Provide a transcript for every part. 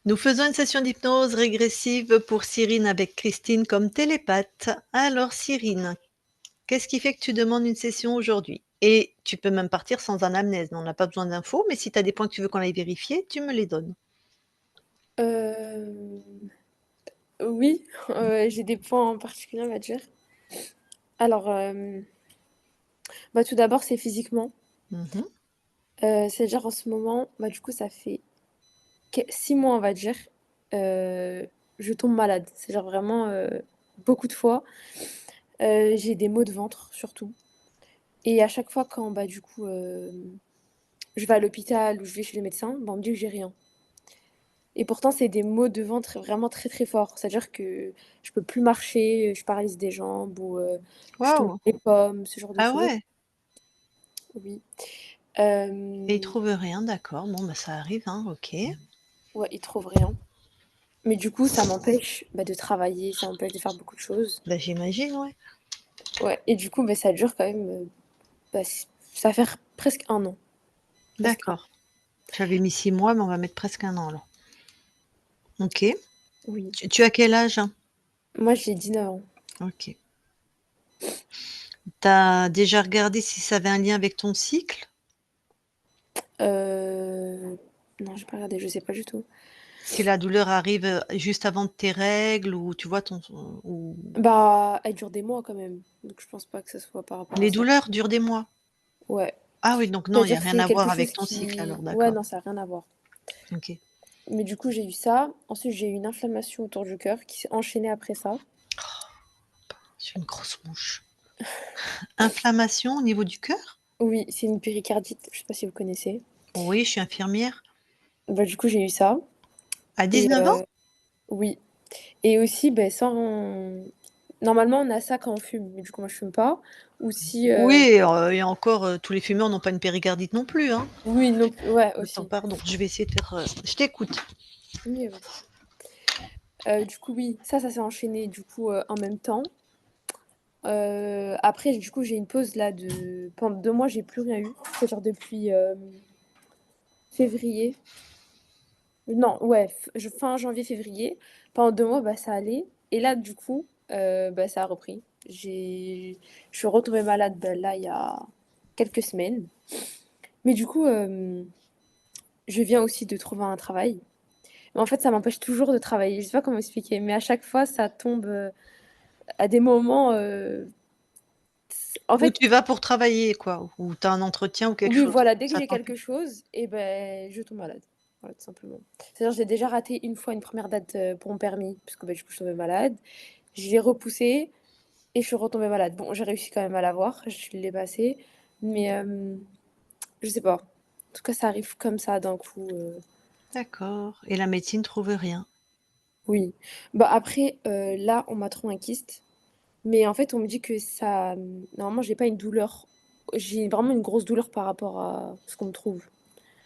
Nous faisons une session d'hypnose régressive pour Cyrine avec Christine comme télépathe. Alors Cyrine, qu'est-ce qui fait que tu demandes une session aujourd'hui? Et tu peux même partir sans anamnèse, on n'a pas besoin d'infos, mais si tu as des points que tu veux qu'on aille vérifier, tu me les donnes. Euh, oui, j'ai des points en particulier, on va dire. Alors, bah, tout d'abord, c'est physiquement. Mhm. C'est-à-dire, en ce moment, bah, du coup, ça fait 6 mois, on va dire, euh, je tombe malade. C'est-à-dire vraiment beaucoup de fois. J'ai des maux de ventre, surtout. Et à chaque fois, quand bah, du coup, je vais à l'hôpital ou je vais chez les médecins, bah, on me dit que j'ai rien. Et pourtant, c'est des maux de ventre vraiment très très forts. C'est-à-dire que je peux plus marcher, je paralyse des jambes ou je tombe Waouh! des pommes, ce genre de Ah choses. ouais? Oui. Et ils Euh, trouvent rien, d'accord. Bon, bah ça arrive, hein, ok. ouais, ils trouvent rien. Mais du coup, ça m'empêche bah, de travailler, ça m'empêche de faire beaucoup de choses. Bah j'imagine, ouais. Ouais. Et du coup, bah, ça dure quand même. Bah, ça va faire presque un an. Presque un. D'accord. J'avais mis 6 mois, mais on va mettre presque un an alors. Ok. Oui. Tu as quel âge, hein? Moi, j'ai 19 ans. Ok. T'as déjà regardé si ça avait un lien avec ton cycle? Euh... Non, j'ai pas regardé, je sais pas du tout. Si la douleur arrive, juste avant tes règles ou tu vois ton ou Bah, elle dure des mois quand même. Donc, je pense pas que ça soit par rapport à les ça. douleurs durent des mois? Ouais. Ah oui, donc non, il y a C'est-à-dire que rien c'est à voir quelque avec chose ton cycle alors, qui... Ouais, d'accord. non, ça n'a rien à voir. OK. Mais du coup, j'ai eu ça. Ensuite, j'ai eu une inflammation autour du cœur qui s'est enchaînée après ça. Je suis une grosse mouche. Inflammation au niveau du cœur? Oui, c'est une péricardite. Je sais pas si vous connaissez. Oui, je suis infirmière. Bah, du coup, j'ai eu ça. À Et 19 ans? oui. Et aussi, ben, sans... Normalement, on a ça quand on fume. Mais du coup, moi, je fume pas. Ou si... Oui, et encore, tous les fumeurs n'ont pas une péricardite non plus, hein. Oui, non plus. Ouais, Attends, aussi. pardon, je vais essayer de faire, je t'écoute. Oui, y a pas de souci. Du coup, oui, ça s'est enchaîné du coup en même temps. Après, du coup, j'ai une pause là de... Pendant 2 mois, j'ai plus rien eu. C'est genre depuis février. Non, ouais, fin janvier, février. Pendant 2 mois, bah, ça allait. Et là, du coup, bah, ça a repris. Je suis retombée malade bah, là, il y a quelques semaines. Mais du coup, je viens aussi de trouver un travail. Mais en fait, ça m'empêche toujours de travailler. Je sais pas comment expliquer, mais à chaque fois, ça tombe à des moments. En Où fait, tu vas pour travailler quoi, ou tu as un entretien ou quelque oui, chose, voilà, dès que ça j'ai quelque t'empêche? chose, et ben, je tombe malade. Voilà, tout simplement. C'est-à-dire, j'ai déjà raté une fois une première date pour mon permis, parce que bah, du coup, je suis tombée malade. Je l'ai repoussé et je suis retombée malade. Bon, j'ai réussi quand même à l'avoir, je l'ai passé, mais je sais pas. En tout cas, ça arrive comme ça d'un coup. D'accord, et la médecine trouve rien? Oui. Bah après, là, on m'a trouvé un kyste, mais en fait, on me dit que ça. Normalement, j'ai pas une douleur. J'ai vraiment une grosse douleur par rapport à ce qu'on me trouve.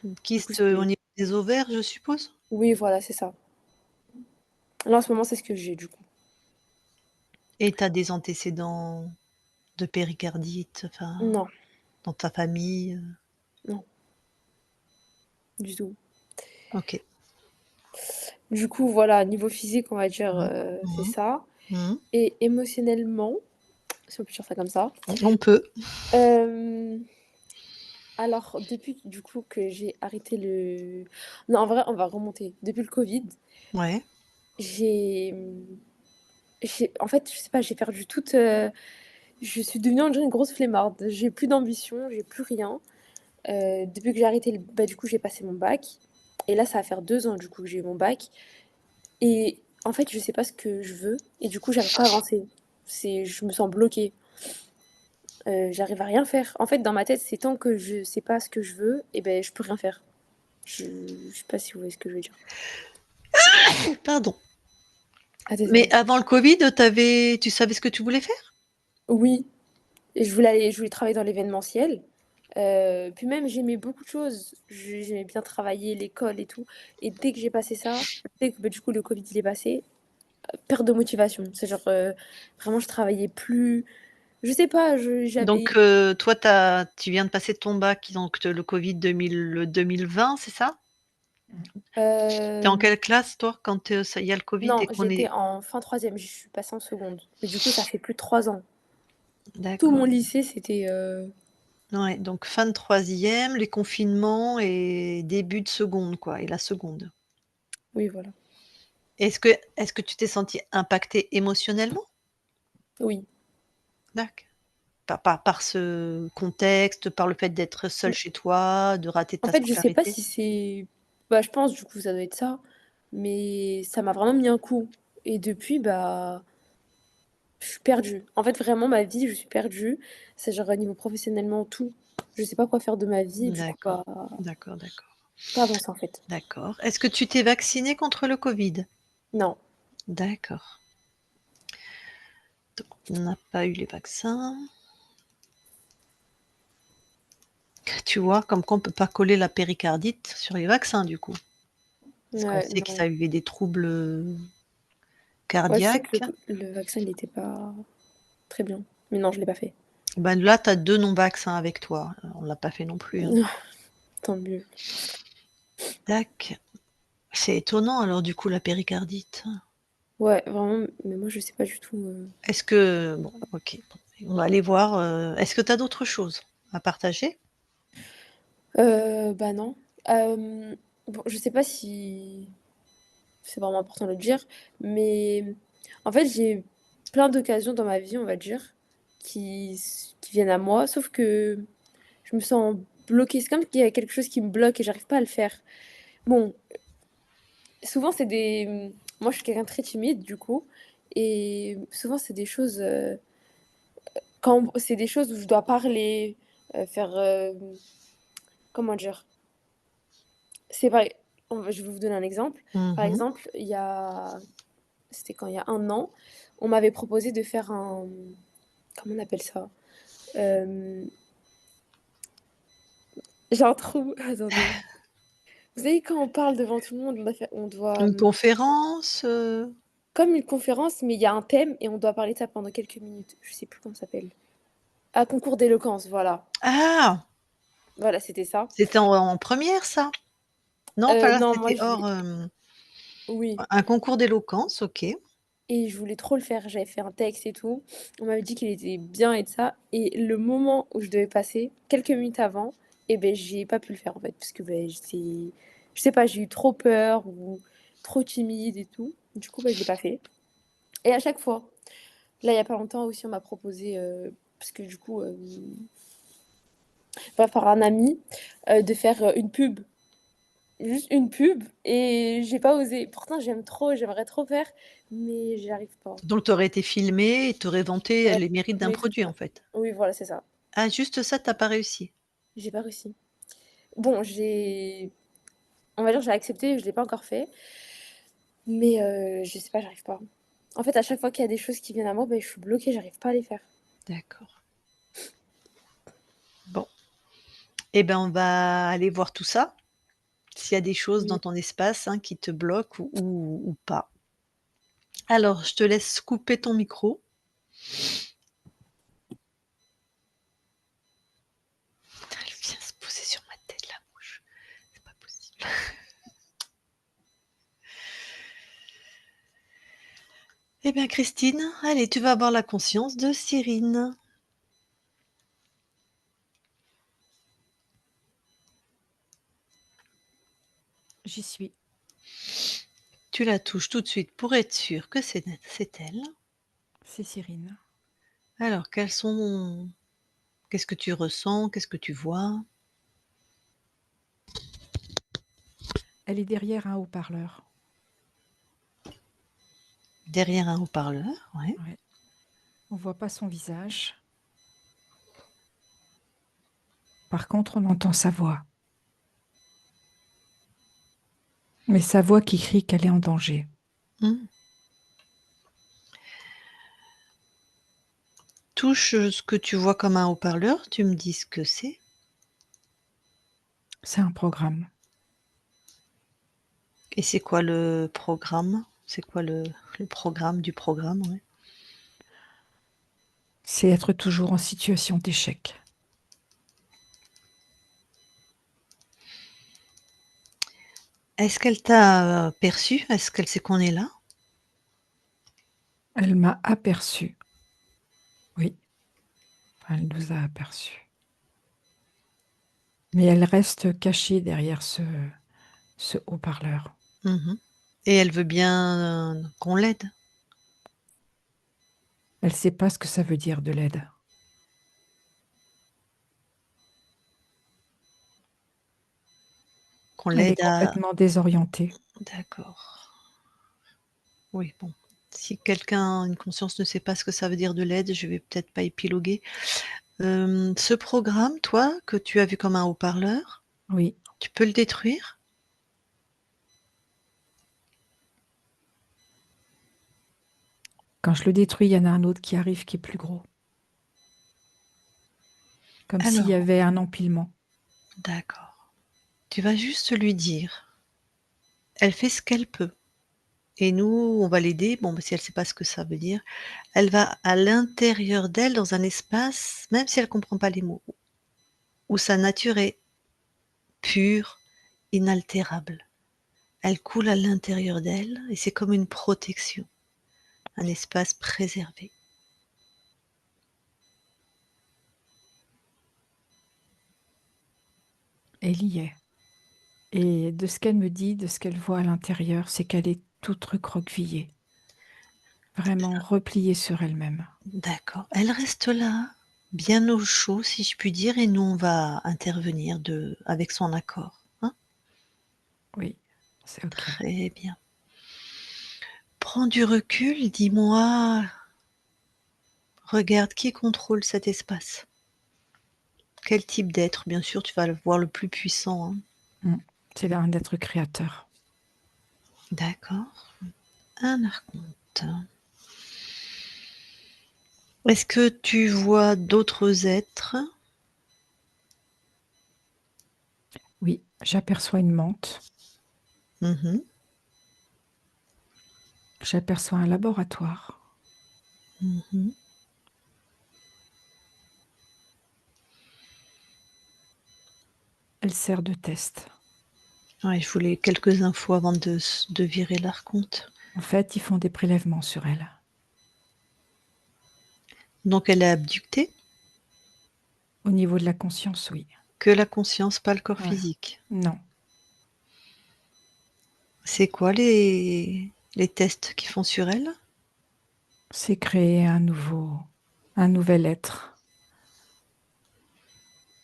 Une Du coup, kyste, au c'est. niveau des ovaires, je suppose? Oui, voilà, c'est ça. Là, en ce moment, c'est ce que j'ai, du coup. Et tu as des antécédents de péricardite, enfin, Non, dans ta famille? non, du tout. OK. Du coup, voilà, niveau physique, on va dire, Mmh. c'est Mmh. ça. Mmh. Et émotionnellement, si on peut dire ça comme ça. On peut. euh, alors, depuis du coup que j'ai arrêté le... Non, en vrai, on va remonter. Depuis le Covid, Ouais. j'ai... En fait, je sais pas, j'ai perdu toute... Je suis devenue on dirait une grosse flemmarde. J'ai plus d'ambition, j'ai plus rien. Depuis que j'ai arrêté, bah, du coup, j'ai passé mon bac. Et là, ça va faire 2 ans, du coup, que j'ai eu mon bac. Et en fait, je sais pas ce que je veux. Et du coup, j'arrive pas à avancer. Je me sens bloquée. J'arrive à rien faire. En fait, dans ma tête, c'est tant que je sais pas ce que je veux, et ben, je peux rien faire. Je sais pas si vous voyez ce que je veux dire. Pardon. Ah, Mais désolée. avant le Covid, tu savais ce que tu voulais faire? Oui, et je voulais travailler dans l'événementiel. Puis même, j'aimais beaucoup de choses. J'aimais bien travailler, l'école et tout. Et dès que j'ai passé ça, dès que bah, du coup le Covid il est passé, perte de motivation. C'est genre, vraiment, je travaillais plus. Je sais pas, j'avais. Donc, toi, tu viens de passer ton bac, donc le Covid 2020, c'est ça? Tu es en Euh, quelle classe, toi, quand il y a le Covid non, et qu'on j'étais est... en fin troisième, je suis passée en seconde. Mais du coup, ça fait plus de 3 ans. Tout D'accord. mon lycée, c'était... Ouais, donc fin de troisième, les confinements et début de seconde, quoi, et la seconde. Oui, voilà. Est-ce que tu t'es sentie impactée émotionnellement? Oui. D'accord. Par ce contexte, par le fait d'être seule chez toi, de rater En ta fait, je sais pas scolarité? si c'est... Bah, je pense, du coup, ça doit être ça. Mais ça m'a vraiment mis un coup. Et depuis, bah, je suis perdue. En fait, vraiment, ma vie, je suis perdue. C'est genre, au niveau professionnellement, tout. Je sais pas quoi faire de ma vie. Et du coup, D'accord, bah, d'accord, d'accord, pas avancer, en fait. d'accord. Est-ce que tu t'es vaccinée contre le Covid? Non. D'accord. Donc, on n'a pas eu les vaccins. Tu vois, comme quoi on peut pas coller la péricardite sur les vaccins, du coup. Parce qu'on Ouais, sait que ça non. a eu des troubles Ouais, je sais que cardiaques. le vaccin, il était pas très bien. Mais non, je l'ai pas fait. Ben là, tu as 2 non-vaccins avec toi. On l'a pas fait non plus, hein. Tant mieux. Tac. C'est étonnant alors du coup la péricardite. Ouais, vraiment, mais moi, je sais pas du tout. Est-ce que bon, OK, on va aller voir, est-ce que tu as d'autres choses à partager? Bah non. Bon, je sais pas si c'est vraiment important de le dire, mais en fait, j'ai plein d'occasions dans ma vie, on va dire, qui viennent à moi, sauf que je me sens bloquée. C'est comme qu'il y a quelque chose qui me bloque et j'arrive pas à le faire. Bon, souvent, c'est des... Moi, je suis quelqu'un de très timide, du coup, et souvent, c'est des choses... Quand c'est des choses où je dois parler, faire... comment dire? C'est pareil. Je vais vous donner un exemple. Par Mmh. exemple, il y a... C'était quand il y a 1 an, on m'avait proposé de faire un... Comment on appelle ça? Euh, J'ai un trou. Attendez. Vous savez, quand on parle devant tout le monde, on doit... Une conférence, Comme une conférence, mais il y a un thème et on doit parler de ça pendant quelques minutes. Je sais plus comment ça s'appelle. Ah, concours d'éloquence, voilà. Ah! Voilà, c'était ça. C'était en 1re ça? Non, pas là, Non, moi, c'était hors, Oui. un concours d'éloquence, OK. Et je voulais trop le faire. J'avais fait un texte et tout. On m'avait dit qu'il était bien et de ça. Et le moment où je devais passer, quelques minutes avant, eh ben, j'ai pas pu le faire en fait. Parce que ben, j'étais. Je sais pas, j'ai eu trop peur ou trop timide et tout. Du coup, ben, je l'ai pas fait. Et à chaque fois, là, il y a pas longtemps aussi, on m'a proposé, parce que du coup, par un ami, de faire une pub. Juste une pub. Et j'ai pas osé. Pourtant, j'aime trop, j'aimerais trop faire. Mais j'y arrive pas. Donc tu aurais été filmée et tu aurais vanté Ouais, les mérites d'un mais tout produit, en fait? oui, voilà, c'est ça. Ah juste ça, tu as pas réussi? J'ai pas réussi. Bon, on va dire, j'ai accepté, je l'ai pas encore fait, mais je sais pas, j'arrive pas. En fait, à chaque fois qu'il y a des choses qui viennent à moi, ben, je suis bloquée, j'arrive pas à les faire. D'accord. Bon, et ben, on va aller voir tout ça, s'il y a des choses dans Oui. ton espace, hein, qui te bloquent ou pas. Alors, je te laisse couper ton micro. Putain, elle vient se poser sur ma tête, la mouche. C'est pas possible. Eh bien, Christine, allez, tu vas avoir la conscience de Cyrine. J'y suis. Tu la touches tout de suite pour être sûre que c'est elle. C'est Cyrine. Alors, qu'est-ce que tu ressens? Qu'est-ce que tu vois? Elle est derrière un haut-parleur. Derrière un haut-parleur, ouais. Ouais. On voit pas son visage. Par contre, on entend sa voix. Mais sa voix qui crie qu'elle est en danger. Mmh. Touche, ce que tu vois comme un haut-parleur, tu me dis ce que c'est. C'est un programme. Et c'est quoi le programme? C'est quoi le programme du programme, ouais? C'est être toujours en situation d'échec. Est-ce qu'elle t'a perçu? Est-ce qu'elle sait qu'on est là? Elle m'a aperçue. Oui, enfin, elle nous a aperçus. Mais elle reste cachée derrière ce haut-parleur. Mmh. Et elle veut bien, qu'on l'aide? Elle sait pas ce que ça veut dire de l'aide. Qu'on Elle est l'aide à complètement désorientée. d'accord. Oui, bon, si quelqu'un, une conscience ne sait pas ce que ça veut dire de l'aide, je vais peut-être pas épiloguer. Ce programme, toi, que tu as vu comme un haut-parleur, Oui, tu peux le détruire? quand je le détruis, il y en a un autre qui arrive qui est plus gros. Comme s'il y Alors avait un empilement. d'accord. Tu vas juste lui dire: «Elle fait ce qu'elle peut et nous, on va l'aider». Bon, bah, si elle sait pas ce que ça veut dire, elle va à l'intérieur d'elle, dans un espace, même si elle comprend pas les mots, où sa nature est pure, inaltérable. Elle coule à l'intérieur d'elle et c'est comme une protection, un espace préservé. Elle y est. Et de ce qu'elle me dit, de ce qu'elle voit à l'intérieur, c'est qu'elle est toute recroquevillée, vraiment repliée sur elle-même. D'accord. Elle reste là, bien au chaud, si je puis dire, et nous, on va intervenir avec son accord, hein? Oui, c'est OK. Très bien. Prends du recul, dis-moi, regarde qui contrôle cet espace? Quel type d'être? Bien sûr, tu vas le voir le plus puissant, hein. Mmh. C'est là un être créateur. D'accord. Un archonte. Est-ce que tu vois d'autres êtres? Oui, j'aperçois une menthe, Mmh. j'aperçois un laboratoire. Mmh. Elle sert de test. Ouais, je voulais quelques infos avant de virer l'archonte. En fait, ils font des prélèvements sur elle. Donc elle est abductée? Au niveau de la conscience, oui. Que la conscience, pas le corps Ouais. physique. Non, C'est quoi les tests qu'ils font sur elle? c'est créer un nouvel être.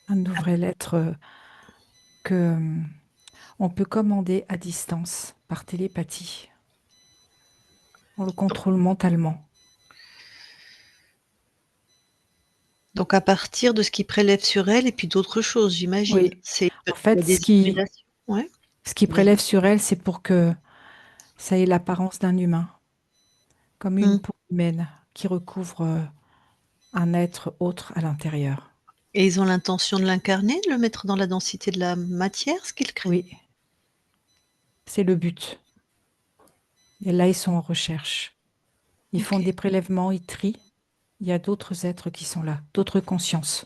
Un nouvel être que on peut commander à distance par télépathie. On le contrôle mentalement. Donc à partir de ce qu'ils prélèvent sur elle et puis d'autres choses, j'imagine? Oui. C'est En il y a fait, des hybridations? Ouais, ce qui des prélève sur elle, c'est pour que ça ait l'apparence d'un humain, comme une mmh, peau humaine qui recouvre un être autre à l'intérieur. et ils ont l'intention de l'incarner, de le mettre dans la densité de la matière, ce qu'ils créent? Oui, c'est le but. Et là, ils sont en recherche. Ils font OK. des prélèvements, ils trient. Il y a d'autres êtres qui sont là, d'autres consciences.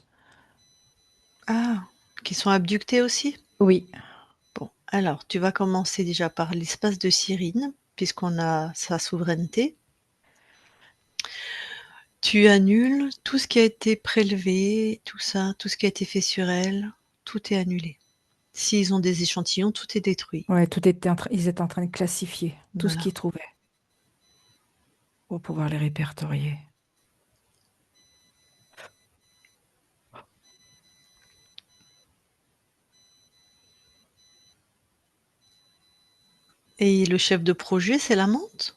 Ah! Qui sont abductés aussi? Oui, Bon, alors tu vas commencer déjà par l'espace de Cyrine, puisqu'on a sa souveraineté. Tu annules tout ce qui a été prélevé, tout ça, tout ce qui a été fait sur elle, tout est annulé. S'ils ont des échantillons, tout est détruit. ouais, ils étaient en train de classifier tout ce Voilà. qu'ils trouvaient pour pouvoir les répertorier. Et le chef de projet, c'est la menthe?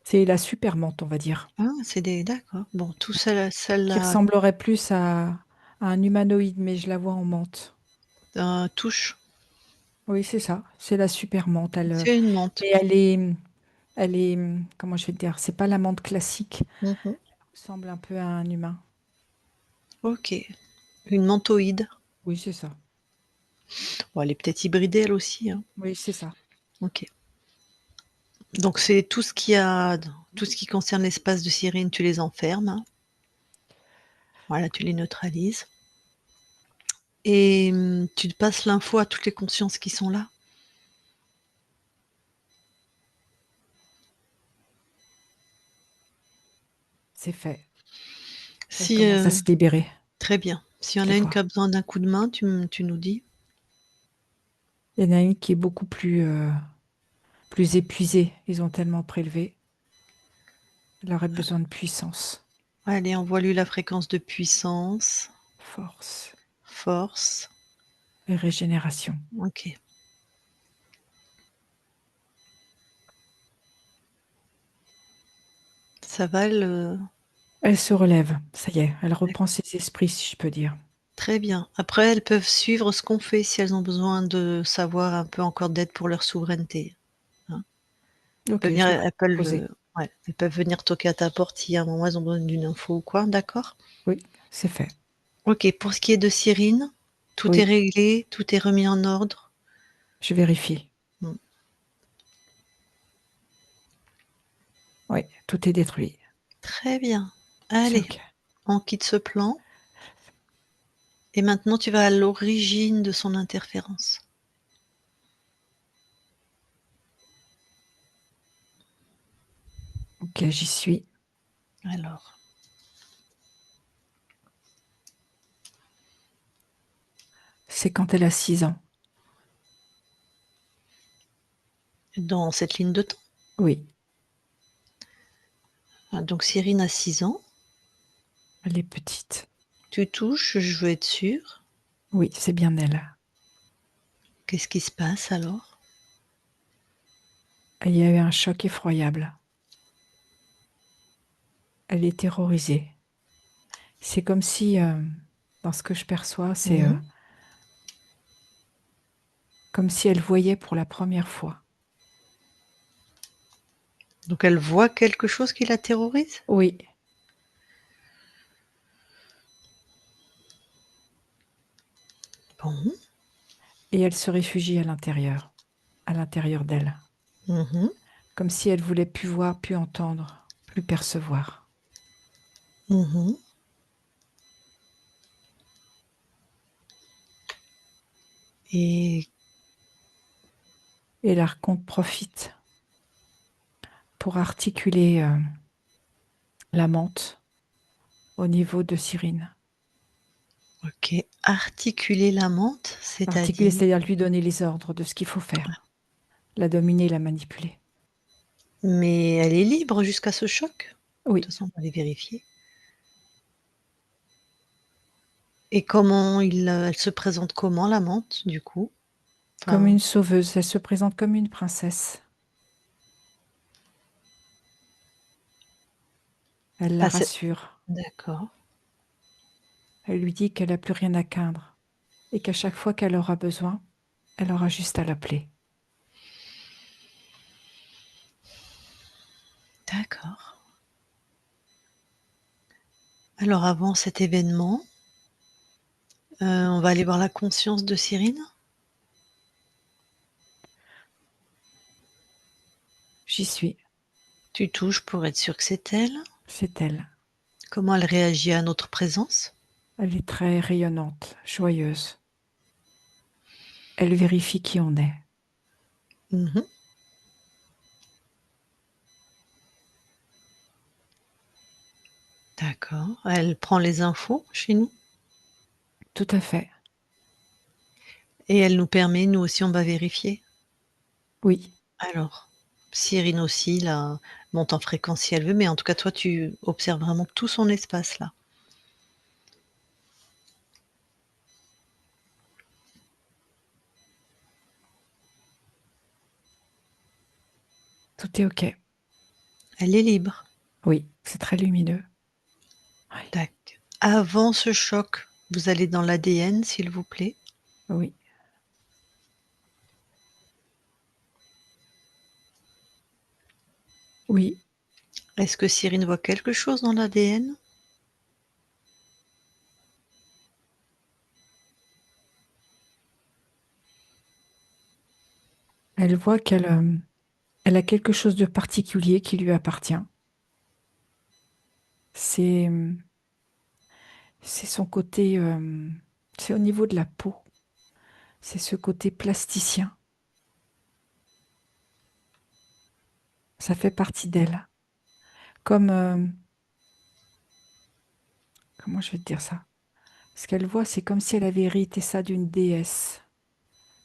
C'est la supermente, on va dire, Ah, c'est des d'accord. Bon, tout ça ça qui la ressemblerait plus à un humanoïde, mais je la vois en menthe. touche. Oui, c'est ça, c'est la supermente. C'est une menthe. Mais elle est, comment je vais te dire, c'est pas la menthe classique. Mmh. Elle ressemble un peu à un humain. OK. Une menthoïde. Oui, c'est ça. Bon, elle est peut-être hybridée elle aussi, hein. Oui, c'est ça. OK. Donc c'est tout ce qui concerne l'espace de Cyrine, tu les enfermes, hein. Voilà, tu les neutralises et tu te passes l'info à toutes les consciences qui sont là. c'est fait. Elle Si, commence à se libérer. très bien. S'il y en Je a une qui vois. a besoin d'un coup de main, tu nous dis? Il y en a une qui est beaucoup plus épuisée. Ils ont tellement prélevé. Elle aurait besoin de puissance, Allez, envoie-lui la fréquence de puissance, force force. et régénération. OK. Ça va le Elle se relève. Ça y est, elle reprend ses esprits, si je peux dire. Très bien. Après, elles peuvent suivre ce qu'on fait si elles ont besoin de savoir un peu encore d'aide pour leur souveraineté, hein. Ok, Venir je vais leur elles peuvent proposer. ouais, elles peuvent venir toquer à ta porte si à un moment elles ont besoin d'une info ou quoi, d'accord? Oui, c'est fait. OK, pour ce qui est de Cyrine, tout est Oui, réglé, tout est remis en ordre? je vérifie. Mmh. Oui, tout est détruit. Très bien. C'est Allez, ok. on quitte ce plan et maintenant tu vas à l'origine de son interférence. Ok, j'y suis. Alors, C'est quand elle a 6 ans. dans cette ligne de temps. Oui, Donc Cyrine a 6 ans. elle est petite. Tu touches, je veux être sûre. Oui, c'est bien elle. Qu'est-ce qui se passe alors? Il y a eu un choc effroyable. Elle est terrorisée. C'est comme si, dans ce que je perçois, c'est Mmh. comme si elle voyait pour la première fois. Donc elle voit quelque chose qui la terrorise? Oui, Bon. et elle se réfugie à l'intérieur d'elle, Mmh. comme si elle voulait plus voir, plus entendre, plus percevoir. Mmh. Et Et l'archonte profite pour articuler la menthe au niveau de Cyrine. OK, articuler la menthe, Articuler, c'est-à-dire? c'est-à-dire lui donner les ordres de ce qu'il faut faire, la dominer, la manipuler. Mais elle est libre jusqu'à ce choc? De Oui, toute façon, on va aller vérifier. Et comment elle se présente comment la menthe, du coup? comme Enfin, une sauveuse, elle se présente comme une princesse. Elle la ah c'est rassure. d'accord, Elle lui dit qu'elle n'a plus rien à craindre et qu'à chaque fois qu'elle aura besoin, elle aura juste à l'appeler. d'accord. Alors avant cet événement, on va aller voir la conscience de Cyrine? J'y suis, Tu touches pour être sûr que c'est elle? c'est elle. Comment elle réagit à notre présence? Elle est très rayonnante, joyeuse. Elle vérifie qui on est. Mmh. D'accord. Elle prend les infos chez nous Tout à fait. et elle nous permet, nous aussi, on va vérifier? Oui, Alors, Cyrine aussi, là, monte en fréquence si elle veut, mais en tout cas, toi, tu observes vraiment tout son espace, là. tout est OK. Elle est libre. Oui, c'est très lumineux. Oui, Tac. Avant ce choc, vous allez dans l'ADN, s'il vous plaît. oui, oui. Est-ce que Cyrine voit quelque chose dans l'ADN? Elle voit elle a quelque chose de particulier qui lui appartient. C'est c'est son côté, c'est au niveau de la peau. C'est ce côté plasticien. Ça fait partie d'elle. Comme Comment je vais te dire ça? Ce qu'elle voit, c'est comme si elle avait hérité ça d'une déesse.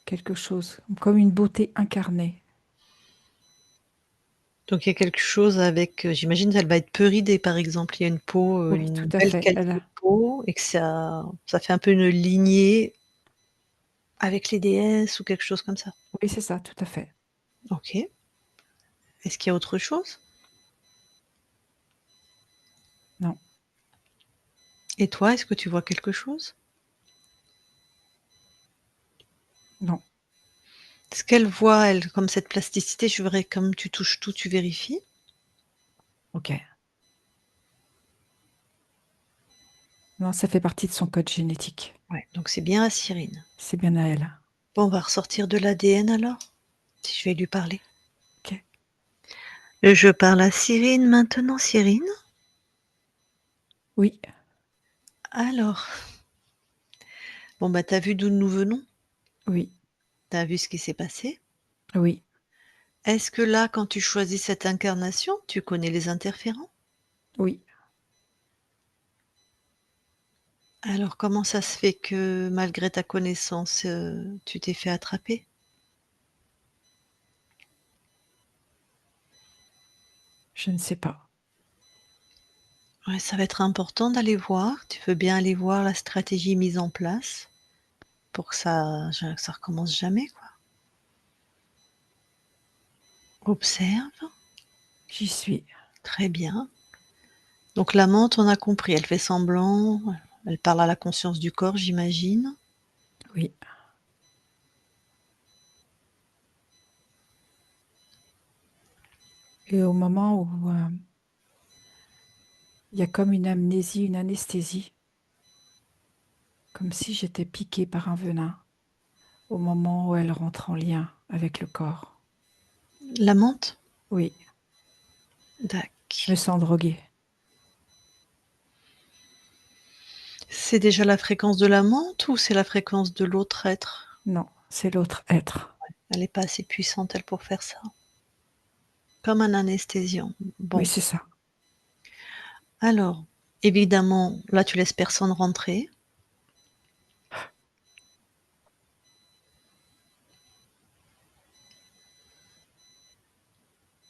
Quelque chose, comme une beauté incarnée. Donc il y a quelque chose avec, j'imagine qu'elle va être peu ridée, par exemple. Il y a une peau, Oui, une tout à belle fait. Elle qualité de a... peau et que ça fait un peu une lignée avec les déesses ou quelque chose comme ça? Oui, c'est ça, tout à fait. OK. Est-ce qu'il y a autre chose? Non, Et toi, est-ce que tu vois quelque chose? non, Ce qu'elle voit, elle, comme cette plasticité, je verrais comme tu touches tout, tu vérifies? ok. Non, ça fait partie de son code génétique. Ouais, donc c'est bien à Cyrine. C'est bien à elle. Bon, on va ressortir de l'ADN alors? Si je vais lui parler. Ok. Je parle à Cyrine maintenant, Cyrine? Oui, Alors, bon, bah, tu as vu d'où nous venons? oui, Tu as vu ce qui s'est passé? oui, Est-ce que là, quand tu choisis cette incarnation, tu connais les interférents? oui. Alors comment ça se fait que malgré ta connaissance, tu t'es fait attraper? Je ne sais pas. Ouais, ça va être important d'aller voir. Tu veux bien aller voir la stratégie mise en place pour que ça recommence jamais, quoi. Observe, J'y suis. très bien. Donc la menthe, on a compris, elle fait semblant, elle parle à la conscience du corps, j'imagine. Oui. Et au moment où il y a comme une amnésie, une anesthésie, comme si j'étais piquée par un venin, au moment où elle rentre en lien avec le corps. La menthe? Oui, je me Dac. sens droguée. C'est déjà la fréquence de la menthe ou c'est la fréquence de l'autre être? Non, c'est l'autre être. Elle est pas assez puissante, elle, pour faire ça. Comme un anesthésiant. Oui, Bon, c'est ça. alors, évidemment, là, tu laisses personne rentrer.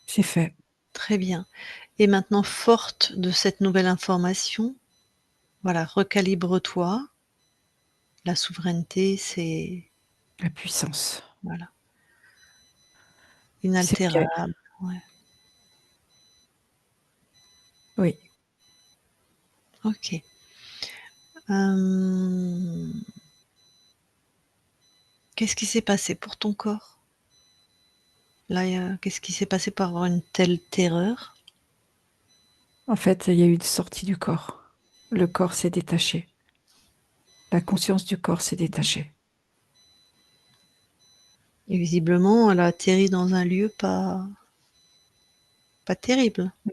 C'est fait. Très bien. Et maintenant, forte de cette nouvelle information, voilà, recalibre-toi. La souveraineté, c'est, La puissance. voilà, C'est OK. inaltérable. Ouais. Oui. OK. Hem, qu'est-ce qui s'est passé pour ton corps? Là, qu'est-ce qui s'est passé pour avoir une telle terreur? En fait, il y a eu une sortie du corps. Le corps s'est détaché. La conscience du corps s'est détachée. Et visiblement, elle a atterri dans un lieu pas terrible. Non,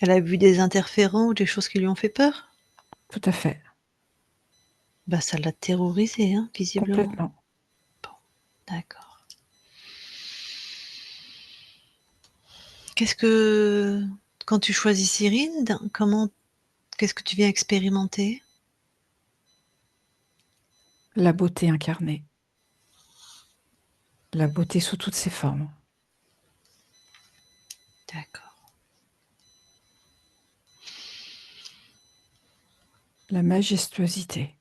Elle a vu des interférents ou des choses qui lui ont fait peur? tout à fait. Bah, ça l'a terrorisée, hein, visiblement. Complètement. Bon, d'accord. Qu'est-ce que quand tu choisis Cyrine, comment qu'est-ce que tu viens expérimenter? La beauté incarnée. La beauté sous toutes ses formes. D'accord. La majestuosité.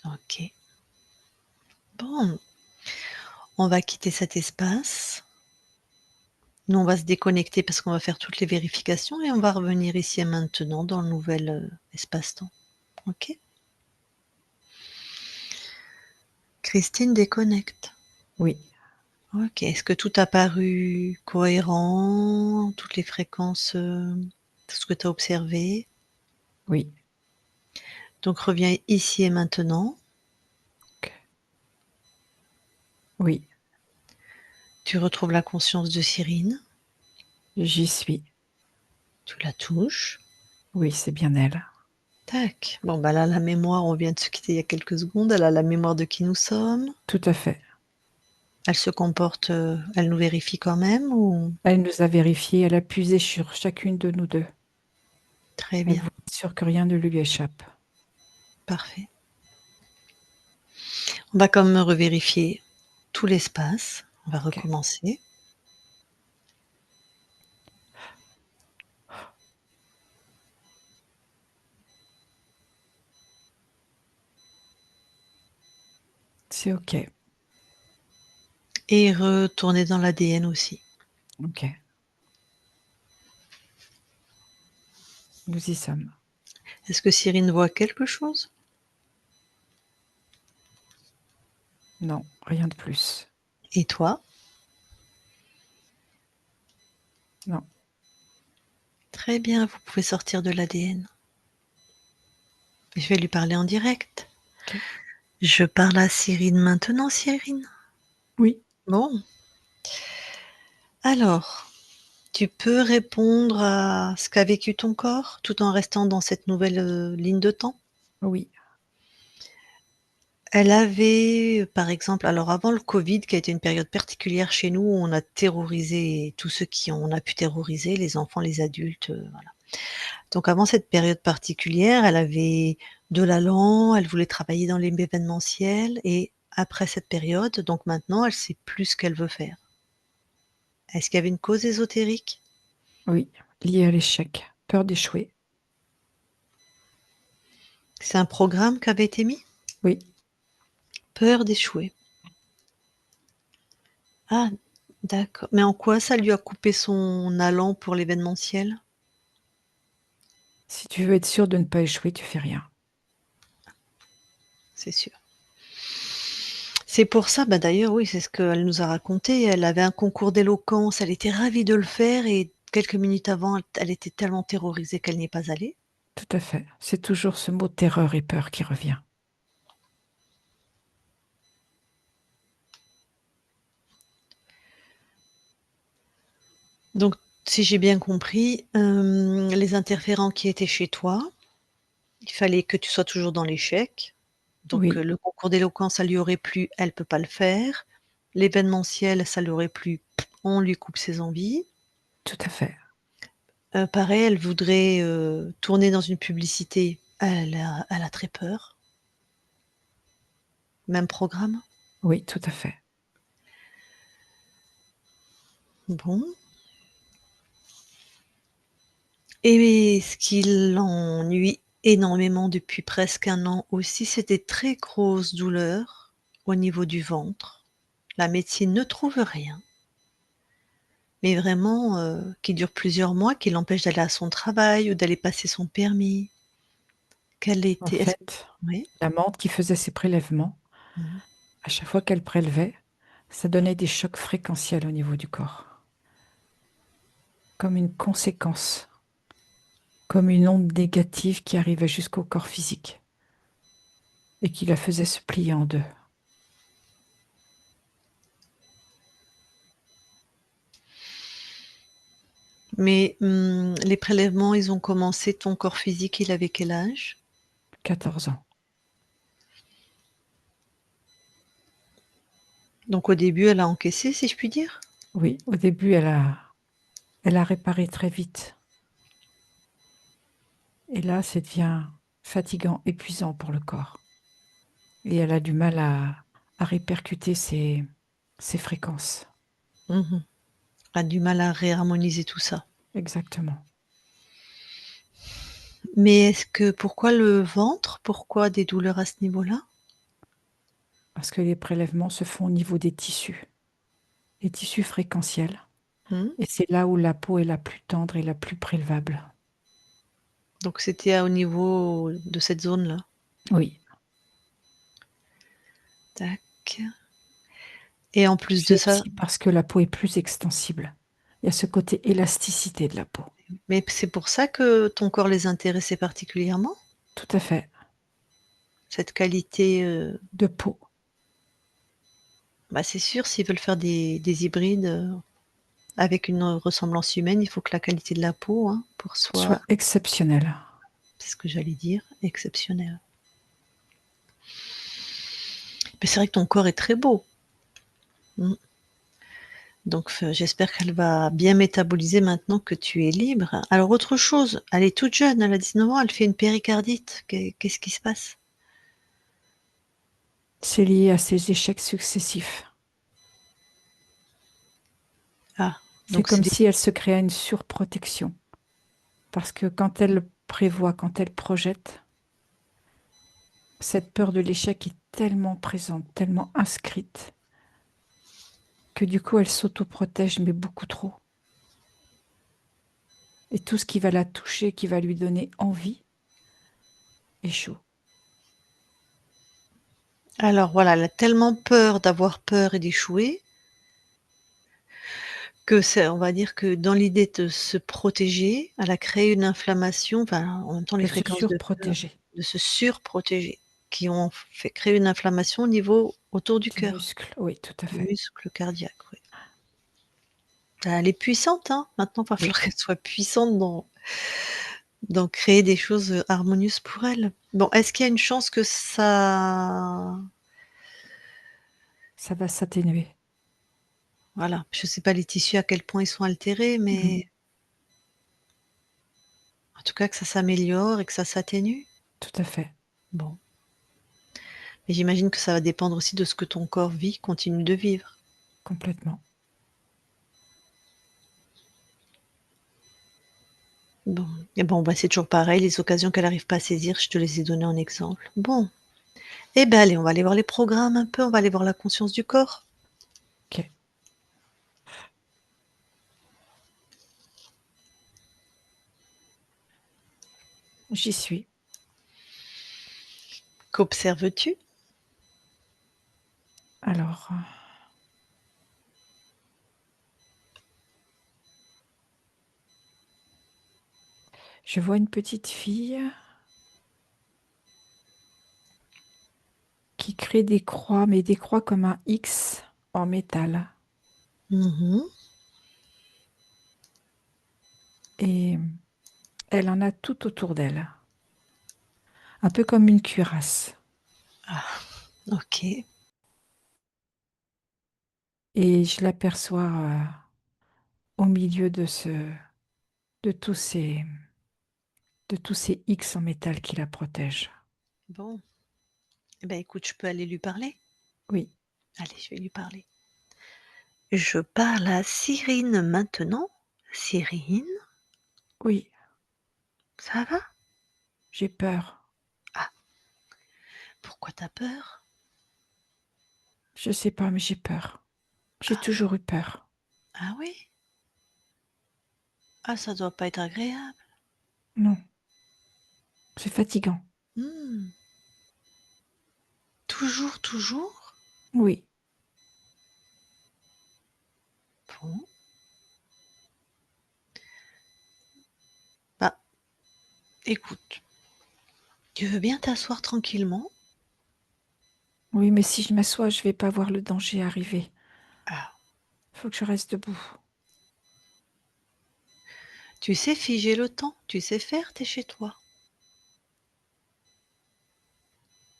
OK. Bon, on va quitter cet espace. Nous, on va se déconnecter parce qu'on va faire toutes les vérifications et on va revenir ici et maintenant dans le nouvel, espace-temps. OK? Christine déconnecte. Oui, OK. Est-ce que tout a paru cohérent? Toutes les fréquences, tout ce que tu as observé? oui. Donc reviens ici et maintenant. OK. Oui, Tu retrouves la conscience de Cyrine. j'y suis. Tu la touches. Oui, c'est bien elle. Tac. Bon, bah, là, la mémoire, on vient de se quitter il y a quelques secondes. Elle a la mémoire de qui nous sommes. Tout à fait. Elle se comporte, elle nous vérifie quand même ou? Elle nous a vérifié, elle a puisé sur chacune de nous deux. Très Elle bien, veut être sûre que rien ne lui échappe. parfait. On va quand même revérifier tout l'espace. On va Ok. recommencer. C'est ok. Et retourner dans l'ADN aussi. Ok. Nous y sommes. Est-ce que Cyrine voit quelque chose? Non, rien de plus. Et toi? Non. Très bien, vous pouvez sortir de l'ADN. Je vais lui parler en direct. Ok. Je parle à Cyrine maintenant, Cyrine. Oui. Bon. Alors, tu peux répondre à ce qu'a vécu ton corps tout en restant dans cette nouvelle ligne de temps? Oui. Elle avait, par exemple, alors avant le Covid, qui a été une période particulière chez nous, où on a terrorisé tous ceux qui on a pu terroriser, les enfants, les adultes, voilà. Donc avant cette période particulière, elle avait de l'allant, elle voulait travailler dans l'événementiel et après cette période, donc maintenant, elle sait plus ce qu'elle veut faire. Est-ce qu'il y avait une cause ésotérique? Oui. Lié à l'échec. Peur d'échouer. C'est un programme qui avait été mis? Oui. Peur d'échouer. Ah, d'accord. Mais en quoi ça lui a coupé son allant pour l'événementiel? Si tu veux être sûr de ne pas échouer, tu fais rien. C'est sûr. C'est pour ça, bah, d'ailleurs, oui, c'est ce qu'elle nous a raconté. Elle avait un concours d'éloquence, elle était ravie de le faire et quelques minutes avant, elle était tellement terrorisée qu'elle n'y est pas allée. Tout à fait. C'est toujours ce mot terreur et peur qui revient. Donc, si j'ai bien compris, les interférents qui étaient chez toi, il fallait que tu sois toujours dans l'échec. Donc, Oui, le concours d'éloquence, ça lui aurait plu, elle peut pas le faire. L'événementiel, ça lui aurait plu, on lui coupe ses envies. tout à fait. Pareil, elle voudrait, tourner dans une publicité, elle a très peur. Même programme? Oui, tout à fait. Bon. Et ce qui l'ennuie énormément depuis presque 1 an aussi, c'est des très grosses douleurs au niveau du ventre. La médecine ne trouve rien, mais vraiment, qui durent plusieurs mois, qui l'empêchent d'aller à son travail ou d'aller passer son permis. Quel En était est-ce fait, Oui? la menthe qui faisait ses prélèvements, Mmh. à chaque fois qu'elle prélevait, ça donnait des chocs fréquentiels au niveau du corps, comme une conséquence, comme une onde négative qui arrivait jusqu'au corps physique et qui la faisait se plier en deux. Mais, les prélèvements, ils ont commencé ton corps physique, il avait quel âge? 14 ans. Donc au début, elle a encaissé, si je puis dire? Oui, au début, elle a réparé très vite. Et là, ça devient fatigant, épuisant pour le corps. Et elle a du mal à répercuter ses fréquences. Mmh. A du mal à réharmoniser tout ça. Exactement. Mais est-ce que pourquoi le ventre? Pourquoi des douleurs à ce niveau-là? Parce que les prélèvements se font au niveau des tissus fréquentiels. Mmh. Et c'est là où la peau est la plus tendre et la plus prélevable. Donc c'était au niveau de cette zone-là? Oui. Tac, et en plus de C'est ça, aussi parce que la peau est plus extensible. Il y a ce côté élasticité de la peau. mais c'est pour ça que ton corps les intéressait particulièrement? Tout à fait. Cette qualité, De peau. bah, c'est sûr s'ils veulent faire des hybrides, avec une ressemblance humaine, il faut que la qualité de la peau, hein, pour Soit soit exceptionnelle. c'est ce que j'allais dire, exceptionnelle. Mais c'est vrai que ton corps est très beau. Mmh. Donc j'espère qu'elle va bien métaboliser maintenant que tu es libre. Alors autre chose, elle est toute jeune, elle a 19 ans, elle fait une péricardite. Qu'est-ce qui se passe? C'est lié à ses échecs successifs. Ah, C'est donc c'est comme des si elle se créait une surprotection. Parce que quand elle prévoit, quand elle projette, cette peur de l'échec est tellement présente, tellement inscrite, que du coup, elle s'autoprotège, mais beaucoup trop. Et tout ce qui va la toucher, qui va lui donner envie, échoue. alors voilà, elle a tellement peur d'avoir peur et d'échouer que c'est on va dire que dans l'idée de se protéger, elle a créé une inflammation, enfin, en même temps les De se fréquences de peur, surprotéger de se surprotéger, qui ont fait créer une inflammation au niveau autour du du cœur, muscle. Oui, tout à du fait. muscle cardiaque, oui. Elle est puissante, hein, maintenant il va Oui, falloir qu'elle soit puissante dans créer des choses, harmonieuses pour elle. Bon, est-ce qu'il y a une chance que ça ça va s'atténuer. voilà, je sais pas les tissus à quel point ils sont altérés, Mhm. mais en tout cas que ça s'améliore et que ça s'atténue? Tout à fait, Bon. Mais j'imagine que ça va dépendre aussi de ce que ton corps vit, continue de vivre. complètement. Bon, et bon, bah, c'est toujours pareil, les occasions qu'elle arrive pas à saisir, je te les ai données en exemple. Bon, eh ben, allez, on va aller voir les programmes un peu, on va aller voir la conscience du corps. Ok, j'y suis. Qu'observes-tu? Alors, je vois une petite fille qui crée des croix, mais des croix comme un X en métal. Mmh. Et elle en a tout autour d'elle, un peu comme une cuirasse. Ah, OK. Et je l'aperçois au milieu de de tous ces X en métal qui la protègent. Bon, eh ben, écoute, je peux aller lui parler? Oui, Allez, je vais lui parler. Je parle à Cyrine maintenant. Cyrine, oui, ça va? j'ai peur. Ah, pourquoi tu as peur? Je sais pas, mais j'ai peur. J'ai Ah, toujours eu peur. ah oui? Ah, ça doit pas être agréable. Non, c'est fatigant. Mmh. Toujours, toujours? Oui, Bon, bah, écoute, tu veux bien t'asseoir tranquillement? oui, mais si je m'assois, je vais pas voir le danger arriver. Ah, Faut que je reste debout. tu sais figer le temps, tu sais faire, tu es chez toi.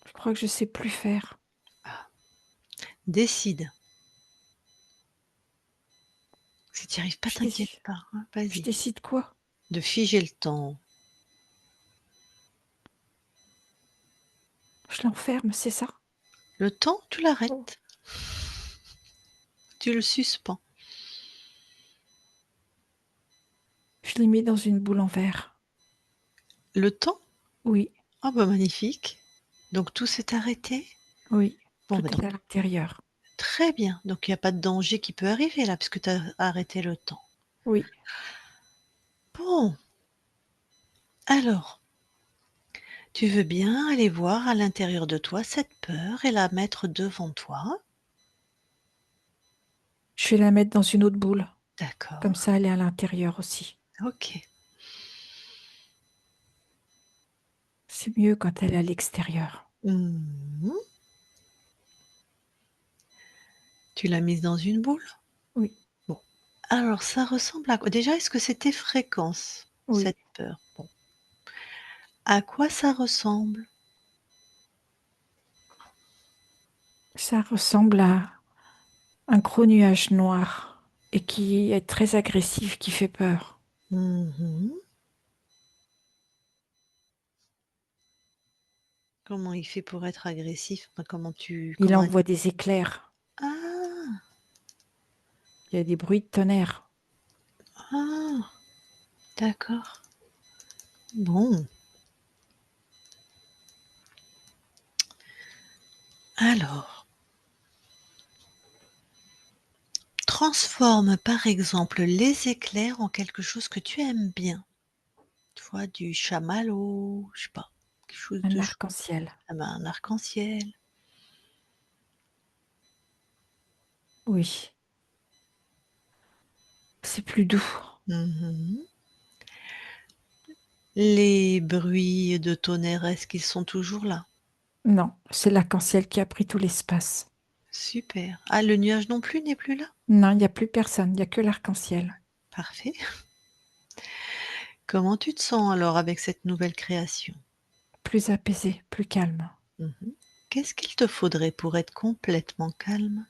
Je crois que je sais plus faire. Ah, décide. Si tu n'y arrives pas, Je t'inquiète décide, pas, hein, je vas-y. décide quoi? De figer le temps. Je l'enferme, c'est ça? Le temps, tu Oh. l'arrêtes, tu le suspends. Je l'ai mis dans une boule en verre. Le temps? Oui, Ah bah magnifique. Donc tout s'est arrêté? oui, Bon tout bah est donc à l'intérieur. très bien. Donc il y a pas de danger qui peut arriver là, puisque tu as arrêté le temps. Oui, Bon, alors, tu veux bien aller voir à l'intérieur de toi cette peur et la mettre devant toi? je vais la mettre dans une autre boule. Comme D'accord, ça, elle est à l'intérieur aussi. OK. C'est mieux quand elle est à l'extérieur. Mmh. Tu l'as mise dans une boule? Oui, Bon, alors ça ressemble à quoi? Déjà, est-ce que c'est tes fréquences, oui. cette peur? Bon. À quoi ça ressemble? Ça ressemble à Un gros nuage noir et qui est très agressif, qui fait peur. Mhm. Comment il fait pour être agressif? Enfin, Il comment... envoie des éclairs. Ah, Il y a des bruits de tonnerre. ah, d'accord. Bon, alors, transforme par exemple les éclairs en quelque chose que tu aimes bien. Tu vois, du chamallow, je sais pas, quelque chose Un de chouette. arc-en-ciel. Ah ben, un arc-en-ciel. Oui, c'est plus doux. Mhm. Les bruits de tonnerre, est-ce qu'ils sont toujours là? Non, c'est l'arc-en-ciel qui a pris tout l'espace. Super. Ah, le nuage non plus n'est plus là? Non, il n'y a plus personne, il n'y a que l'arc-en-ciel. Parfait. Comment tu te sens alors avec cette nouvelle création? Plus apaisé, plus calme. Mhm. Qu'est-ce qu'il te faudrait pour être complètement calme?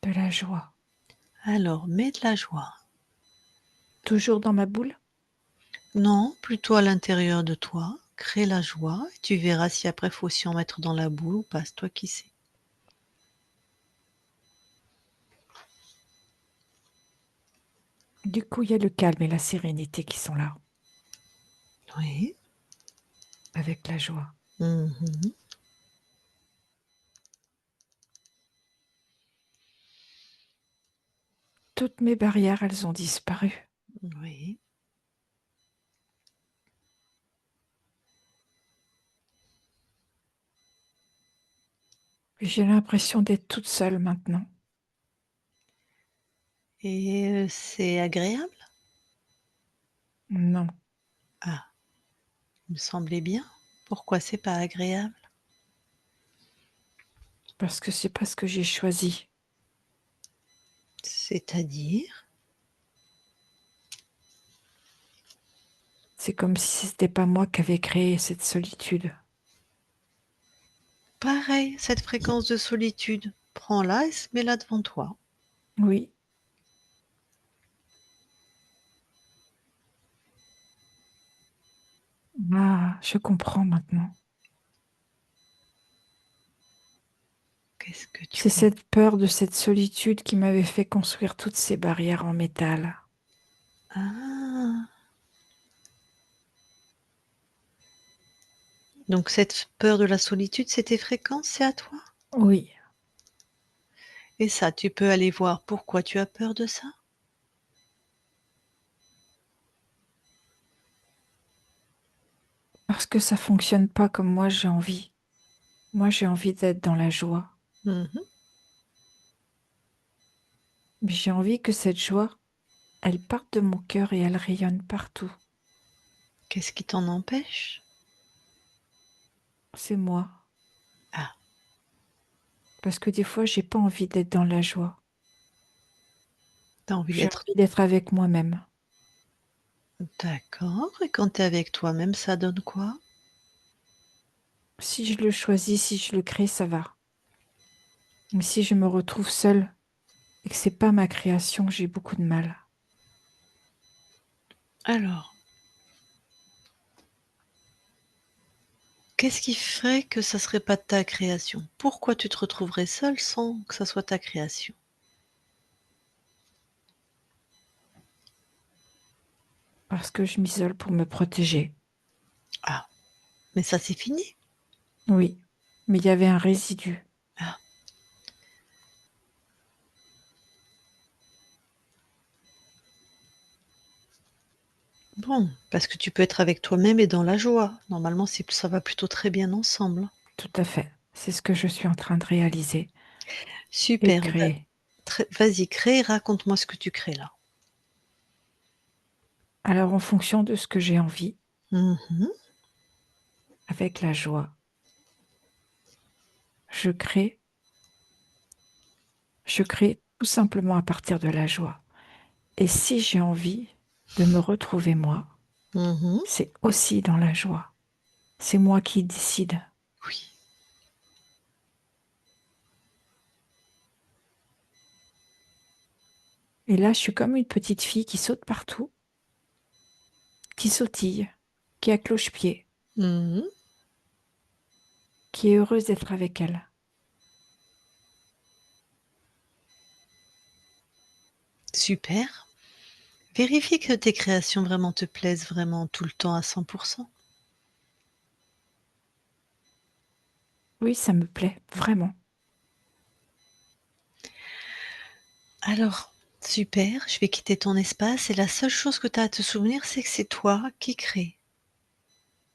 De la joie. Alors, mets de la joie. Toujours dans ma boule? Non, plutôt à l'intérieur de toi. Crée la joie. Et tu verras si après faut aussi en mettre dans la boule ou pas. C'est toi qui sais. Du coup, il y a le calme et la sérénité qui sont là, Oui. avec la joie. Mhm. Toutes mes barrières, elles ont disparu. Oui. J'ai l'impression d'être toute seule maintenant. Et c'est agréable? Non, Ah, il me semblait bien. Pourquoi c'est pas agréable? parce que c'est pas ce que j'ai choisi. C'est-à-dire? C'est comme si c'était pas moi qui avais créé cette solitude. Pareil, cette fréquence de solitude. Prends-la et mets-la devant toi. Oui, ah, je comprends maintenant. Qu'est-ce que tu C'est comprends? cette peur de cette solitude qui m'avait fait construire toutes ces barrières en métal. Ah, donc cette peur de la solitude, c'est tes fréquences, c'est à toi? Oui, Et ça, tu peux aller voir pourquoi tu as peur de ça? parce que ça fonctionne pas comme moi j'ai envie. Moi, j'ai envie d'être dans la joie. Mhm. Mais j'ai envie que cette joie, elle parte de mon cœur et elle rayonne partout. Qu'est-ce qui t'en empêche? C'est moi. Ah, Parce que des fois, j'ai pas envie d'être dans la joie. t'as envie J'ai d'être envie d'être avec moi-même. d'accord. Et quand t'es avec toi-même, ça donne quoi? Si je le choisis, si je le crée, ça va. Mais si je me retrouve seule et que c'est pas ma création, j'ai beaucoup de mal. Alors, qu'est-ce qui ferait que ça serait pas de ta création? Pourquoi tu te retrouverais seule sans que ça soit ta création? Parce que je m'isole pour me protéger. Ah, mais ça c'est fini. Oui. Mais il y avait un résidu. Ah, bon, parce que tu peux être avec toi-même et dans la joie. Normalement, ça va plutôt très bien ensemble. Tout à fait. C'est ce que je suis en train de réaliser et de Super. créer. Vas-y, crée, raconte-moi ce que tu crées là. Alors, en fonction de ce que j'ai envie, Mhm. avec la joie, je crée, je crée tout simplement à partir de la joie. Et si j'ai envie de me retrouver moi, Mhm. c'est aussi dans la joie. C'est moi qui décide. Oui. Et là, je suis comme une petite fille qui saute partout, qui sautille, qui a cloche-pied, Mhm. qui est heureuse d'être avec elle. Super. Vérifie que tes créations vraiment te plaisent vraiment tout le temps à 100%. Oui, ça me plaît, vraiment. Alors, super, je vais quitter ton espace et la seule chose que tu as à te souvenir, c'est que c'est toi qui crées.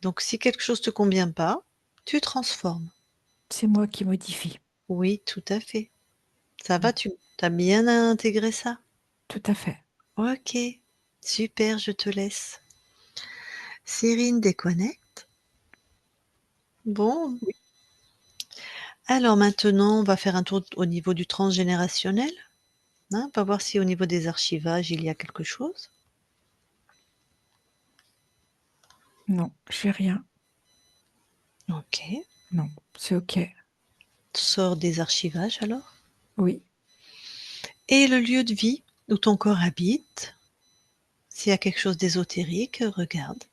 Donc si quelque chose te convient pas, tu transformes. C'est moi qui modifie. Oui, tout à fait. Ça Mm. va, tu as bien intégré ça? Tout à fait. OK, super, je te laisse. Cyrine déconnecte. Bon, Oui. alors maintenant, on va faire un tour au niveau du transgénérationnel, hein, on va voir si au niveau des archivages, il y a quelque chose. Non, j'ai rien. OK. Non, c'est OK. Sors des archivages alors. Oui. Et le lieu de vie où ton corps habite, s'il y a quelque chose d'ésotérique, regarde.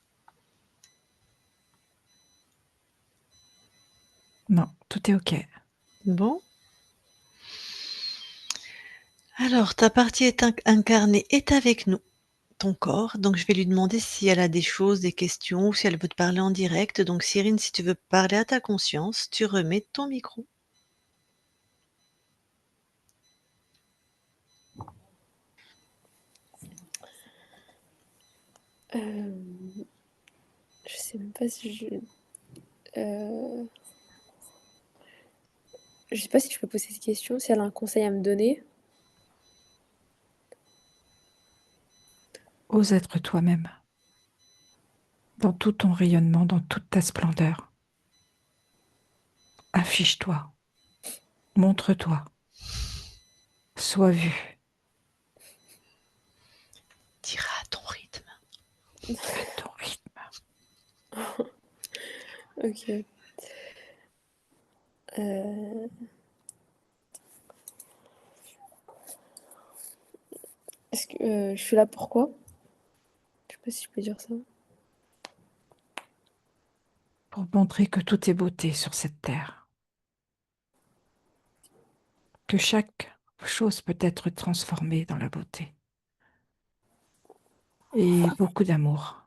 Non, tout est OK. Bon, alors ta partie est incarnée est avec nous, ton corps, donc je vais lui demander si elle a des choses, des questions ou si elle veut te parler en direct. Donc Cyrine, si tu veux parler à ta conscience, tu remets ton micro. Euh, je sais même pas si euh, je sais pas si je peux poser cette question, si elle a un conseil à me donner. Ose être toi-même, dans tout ton rayonnement, dans toute ta splendeur. Affiche-toi, montre-toi, sois vu T'iras à ton rythme. à ton rythme. Ok. Euh, est-ce que je suis là pourquoi? Je sais pas si je peux dire ça. Pour montrer que tout est beauté sur cette terre, que chaque chose peut être transformée dans la beauté. Et beaucoup d'amour.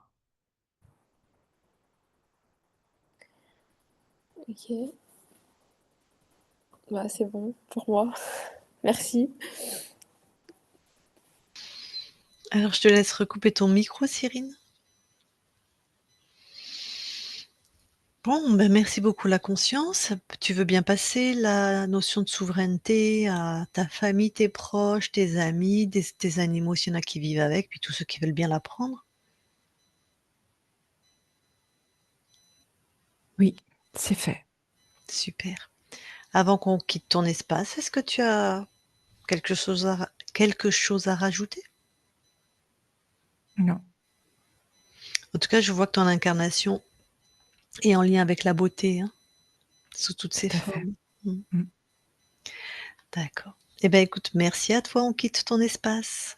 Ok. Bah c'est bon pour moi. Merci. Alors je te laisse recouper ton micro, Cyrine. Bon, ben merci beaucoup la conscience. Tu veux bien passer la notion de souveraineté à ta famille, tes proches, tes amis, tes animaux s'il y en a qui vivent avec, puis tous ceux qui veulent bien la prendre? Oui, c'est fait. Super. Avant qu'on quitte ton espace, est-ce que tu as quelque chose à rajouter? Non, En tout cas, je vois que ton incarnation est en lien avec la beauté, hein, sous toutes tout ses à fait. formes. Mmh. Mm. D'accord. Eh ben, écoute, merci à toi, on quitte ton espace.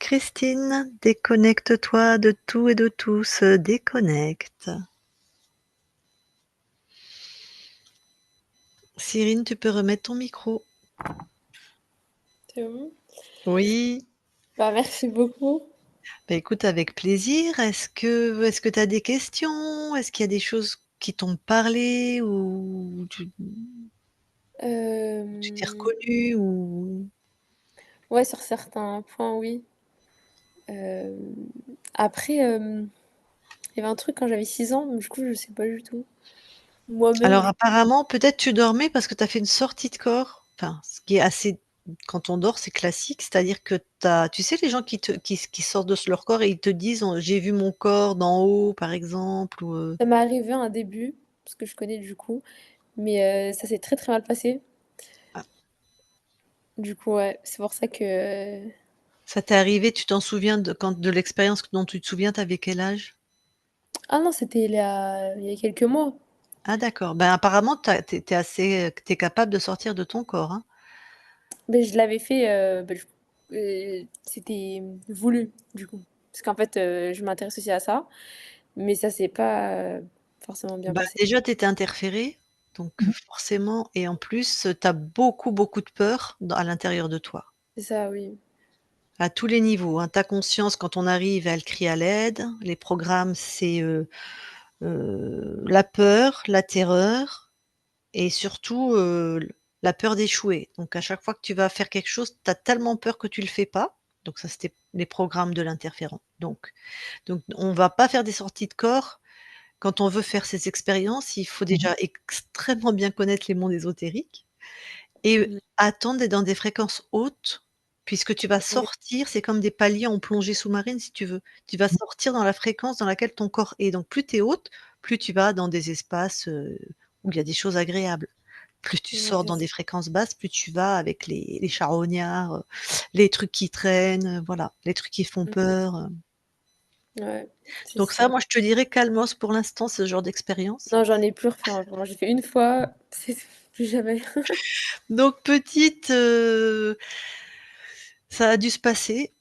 Christine, déconnecte-toi de tout et de tous, déconnecte. Cyrine, tu peux remettre ton micro. C'est bon. Oui. Bah merci beaucoup. Bah, écoute, avec plaisir. Est-ce que tu as des questions? Est-ce qu'il y a des choses qui t'ont parlé ou tu t'es Euh, reconnue ou ouais, sur certains points, oui. Euh, après, il y avait un truc quand j'avais 6 ans, mais du coup, je sais pas du tout. Moi-même, alors apparemment, peut-être tu dormais parce que tu as fait une sortie de corps. Enfin, ce qui est assez quand on dort, c'est classique, c'est-à-dire que tu sais les gens qui sortent de leur corps et ils te disent: «J'ai vu mon corps d'en haut», par exemple ou ça m'est arrivé un début, parce que je connais du coup, mais ça s'est très très mal passé. ah, Du coup, ouais, c'est pour ça que. ça t'est arrivé, tu t'en souviens de l'expérience dont tu te souviens, tu avais quel âge? Ah non, c'était il y a quelques mois. Ah d'accord, ben apparemment tu es assez, tu es capable de sortir de ton corps, hein? Mais je l'avais fait, c'était voulu, du coup. Parce qu'en fait, je m'intéresse aussi à ça, mais ça s'est pas, forcément bien Bah, passé. déjà, tu étais interférée, donc Mmh. forcément et en plus, tu as beaucoup, beaucoup de peur à l'intérieur de toi. C'est ça, oui. À tous les niveaux, hein. Ta conscience, quand on arrive, elle crie à l'aide. Les programmes, c'est, la peur, la terreur et surtout, la peur d'échouer. Donc à chaque fois que tu vas faire quelque chose, tu as tellement peur que tu le fais pas. Donc ça, c'était les programmes de l'interférent. Donc on va pas faire des sorties de corps. Quand on veut faire ces expériences, il faut Mmh. déjà extrêmement bien connaître les mondes ésotériques et Mmh. attendre d'être dans des fréquences hautes, puisque tu vas Oui, sortir, c'est comme des paliers en plongée sous-marine si tu veux. Tu vas sortir dans la fréquence dans laquelle ton corps est. Donc plus tu es haute, plus tu vas dans des espaces, où il y a des choses agréables. Plus tu ouais, sors c'est dans ça. des fréquences basses, plus tu vas avec les charognards, les trucs qui traînent, voilà, les trucs qui font Mmh. peur, Ouais, c'est Donc ça, ça. moi je te dirais calmos pour l'instant, ce genre d'expérience. Non, j'en ai plus refait, hein, vraiment. J'ai fait une fois, c'est tout, plus jamais. Donc petite, ça a dû se passer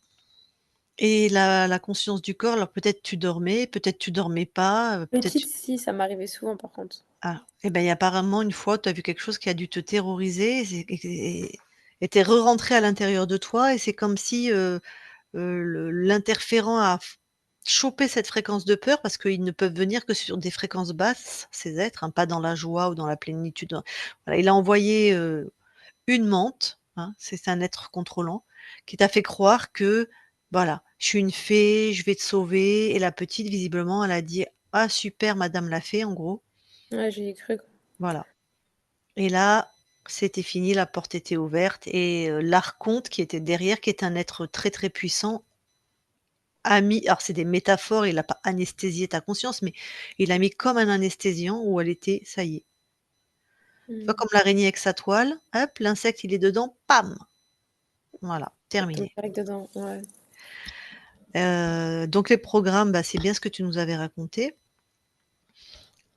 et la conscience du corps, alors peut-être tu dormais pas, peut-être Petite, tu si, ça m'arrivait souvent, par contre. ah et ben, il y a apparemment une fois, tu as vu quelque chose qui a dû te terroriser et tu es re-rentrée à l'intérieur de toi et c'est comme si, le l'interférent a chopé cette fréquence de peur parce qu'ils ne peuvent venir que sur des fréquences basses, ces êtres, hein, pas dans la joie ou dans la plénitude, voilà, il a envoyé, une menthe, hein, c'est un être contrôlant, qui t'a fait croire que, voilà, je suis une fée, je vais te sauver et la petite visiblement elle a dit: «Ah super madame la fée» en gros, Ouais, j'y ai cru, quoi. voilà et là, c'était fini, la porte était ouverte et l'archonte qui était derrière, qui est un être très, très puissant, a mis alors c'est des métaphores, il a pas anesthésié ta conscience, mais il a mis comme un anesthésiant où elle était ça y est. Tu vois Mmh. comme l'araignée avec sa toile, hop, l'insecte il est dedans, pam! Voilà, Ça tombe terminé. direct dedans, ouais. Donc les programmes, bah, c'est bien ce que tu nous avais raconté.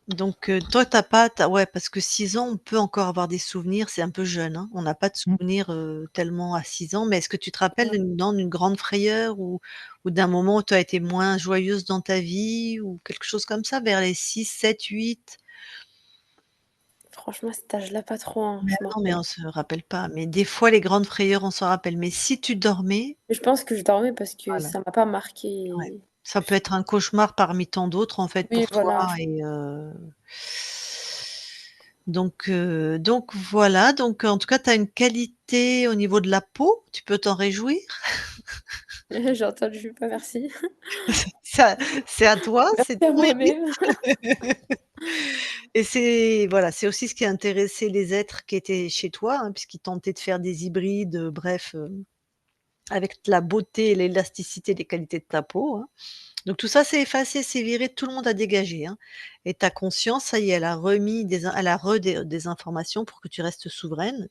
Donc toi tu as pas tu as ouais, parce que 6 ans, on peut encore avoir des souvenirs, c'est un peu jeune, hein. On n'a pas de Mmh. souvenirs, tellement à 6 ans, mais est-ce que tu te rappelles Ouais. d'une grande frayeur ou d'un moment où tu as été moins joyeuse dans ta vie ou quelque chose comme ça vers les 6, 7, 8? Franchement, à cet âge-là, pas trop, hein, Mais je m'en non, mais rappelle. on se rappelle pas. Mais des fois les grandes frayeurs, on s'en rappelle. Mais si tu dormais, Mais je pense que je dormais parce que voilà, ça m'a pas ouais. marquée Ça peut plus que être un cauchemar parmi tant d'autres en fait oui, pour toi voilà, je et donc voilà, donc en tout cas, tu as une qualité au niveau de la peau, tu peux t'en réjouir. j'ai entendu, pas merci. Ça c'est à toi, Merci c'est à ton mérite moi-même. et c'est voilà, c'est aussi ce qui a intéressé les êtres qui étaient chez toi, hein, puisqu'ils tentaient de faire des hybrides, bref, avec la beauté et l'élasticité des qualités de ta peau, hein. Donc tout ça, c'est effacé, c'est viré, tout le monde a dégagé, hein et ta conscience, ça y est, elle a remis elle a des informations pour que tu restes souveraine.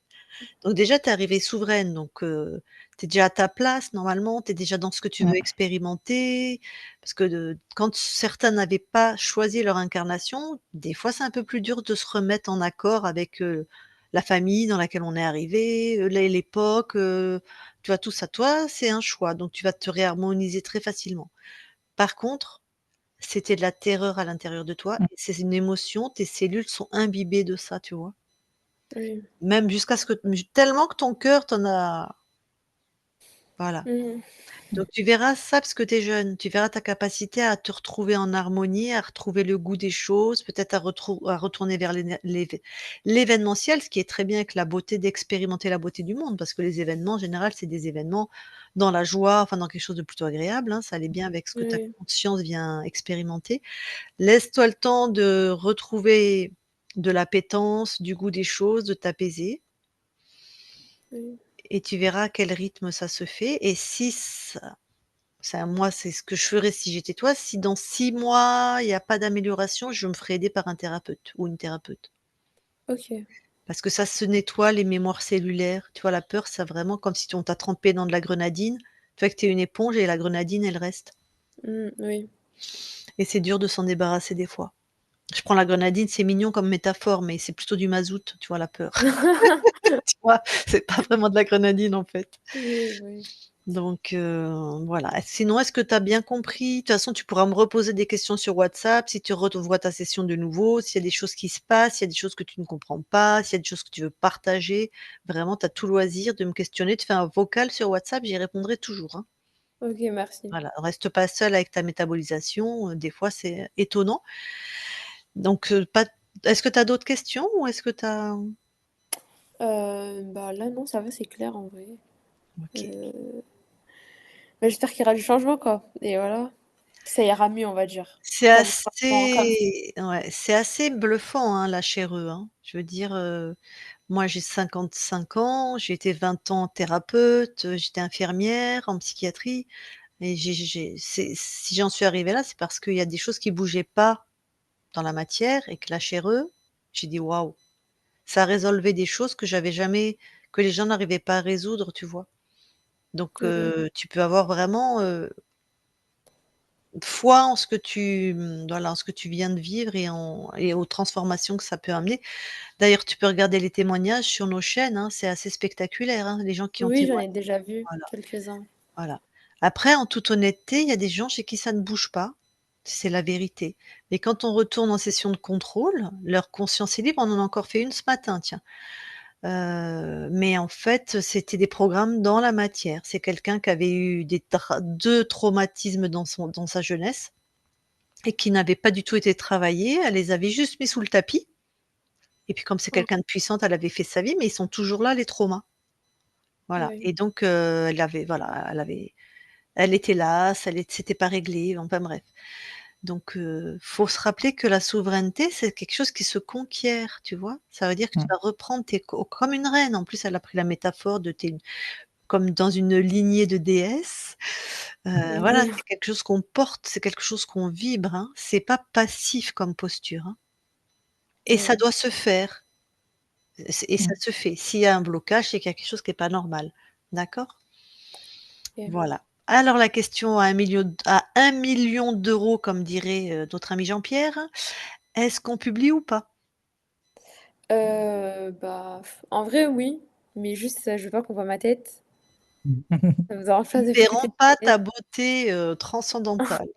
Donc déjà, tu es arrivée souveraine, donc tu es déjà à ta place normalement, tu es déjà dans ce que tu veux Mmh. expérimenter. Parce que quand certains n'avaient pas choisi leur incarnation, des fois, c'est un peu plus dur de se remettre en accord avec, la famille dans laquelle on est arrivé, l'époque, tu vois? Tout ça. Toi, c'est un choix, donc tu vas te réharmoniser très facilement. Par contre, c'était de la terreur à l'intérieur de toi Mmh. et c'est une émotion, tes cellules sont imbibées de ça, tu vois? Oui. Même jusqu'à ce que tellement que ton cœur t'en a voilà. Mmh. Donc tu verras ça parce que tu es jeune, tu verras ta capacité à te retrouver en harmonie, à retrouver le goût des choses, peut-être à retourner vers l'événementiel, ce qui est très bien avec la beauté d'expérimenter la beauté du monde, parce que les événements en général, c'est des événements dans la joie, enfin dans quelque chose de plutôt agréable, hein, ça allait bien avec ce que ta Oui, conscience vient expérimenter. Laisse-toi le temps de retrouver de l'appétence, du goût des choses, de t'apaiser. oui. Et tu verras à quel rythme ça se fait et si ça moi, c'est ce que je ferais si j'étais toi. Si dans 6 mois, il y a pas d'amélioration, je me ferais aider par un thérapeute ou une thérapeute. OK. Parce que ça se nettoie les mémoires cellulaires. Tu vois, la peur, c'est vraiment comme si on t'a trempé dans de la grenadine. Tu vois que tu es une éponge et la grenadine, elle reste Oui. et c'est dur de s'en débarrasser des fois. Je prends la grenadine, c'est mignon comme métaphore, mais c'est plutôt du mazout, tu vois, la peur. Tu vois? C'est pas vraiment de la grenadine, en fait. Oui, oui. Donc voilà. Sinon, est-ce que tu as bien compris? De toute façon, tu pourras me reposer des questions sur WhatsApp si tu revois ta session de nouveau, s'il y a des choses qui se passent, s'il y a des choses que tu ne comprends pas, s'il y a des choses que tu veux partager. Vraiment, tu as tout loisir de me questionner. Tu fais un vocal sur WhatsApp, j'y répondrai toujours, hein. OK, merci. Voilà, reste pas seul avec ta métabolisation, des fois c'est étonnant. Donc pas est-ce que tu as d'autres questions ou est-ce que tu as Bah, là, non, ça va, c'est clair, en vrai. OK. Heu, Bah, j'espère qu'il y aura du changement, quoi et voilà. Ça ira mieux, on va dire. C'est Tant que pas encore. c'est assez bluffant, hein, la HRE, hein. Je veux dire, moi j'ai 55 ans, j'ai été 20 ans thérapeute, j'étais infirmière en psychiatrie et si j'en suis arrivée là, c'est parce qu'il y a des choses qui bougeaient pas dans la matière et que la HRE, j'ai dit: «Waouh!» Ça résolvait des choses que les gens n'arrivaient pas à résoudre, tu vois? Donc Oui, tu peux avoir vraiment, foi en ce que voilà, en ce que tu viens de vivre et aux transformations que ça peut amener. D'ailleurs, tu peux regarder les témoignages sur nos chaînes, hein, c'est assez spectaculaire, hein, les gens qui ont oui, j'en témoigné. ai déjà vu Voilà, quelques-uns. voilà. Après, en toute honnêteté, il y a des gens chez qui ça ne bouge pas, c'est la vérité. Mais quand on retourne en session de contrôle, leur conscience est libre, on en a encore fait une ce matin, tiens. Mais en fait, c'était des programmes dans la matière. C'est quelqu'un qui avait eu 2 traumatismes dans sa jeunesse et qui n'avaient pas du tout été travaillés. Elle les avait juste mis sous le tapis et puis comme c'est Oh, quelqu'un de puissante, elle avait fait sa vie, mais ils sont toujours là les traumas. Voilà oui, et donc elle était lasse, c'était pas réglé, enfin bref. Donc faut se rappeler que la souveraineté, c'est quelque chose qui se conquiert, tu vois? Ça veut dire que tu Mmh. vas reprendre tes co comme une reine. En plus, elle a pris la métaphore de tu comme dans une lignée de déesses. Voilà, oui, c'est quelque chose qu'on porte, c'est quelque chose qu'on vibre, hein. C'est pas passif comme posture, hein et ça oui, doit se faire et ça Mmh. se fait. S'il y a un blocage, c'est qu'il y a quelque chose qui est pas normal. D'accord? OK. Voilà. Alors la question à 1 million d'euros, comme dirait, notre ami Jean-Pierre, est-ce qu'on publie ou pas? Bah, en vrai, oui, mais juste, je veux pas qu'on voit ma tête. Ça me dérange pas Ils de verront flouter pas ma tête. ta beauté, transcendantale.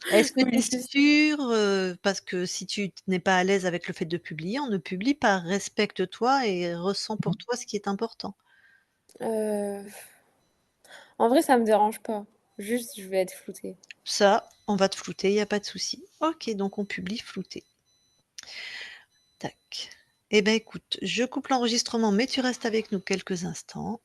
Est-ce que tu es Oui, c'est sûre, parce que si tu n'es pas à l'aise avec le fait de publier, on ne publie pas. Respecte-toi et ressens pour toi ce qui est important. heu, en vrai, ça me dérange pas. Juste, je vais être floutée. Ça, on va te flouter, il y a pas de souci. OK, donc on publie flouté. Tac. Eh ben, écoute, je coupe l'enregistrement, mais tu restes avec nous quelques instants.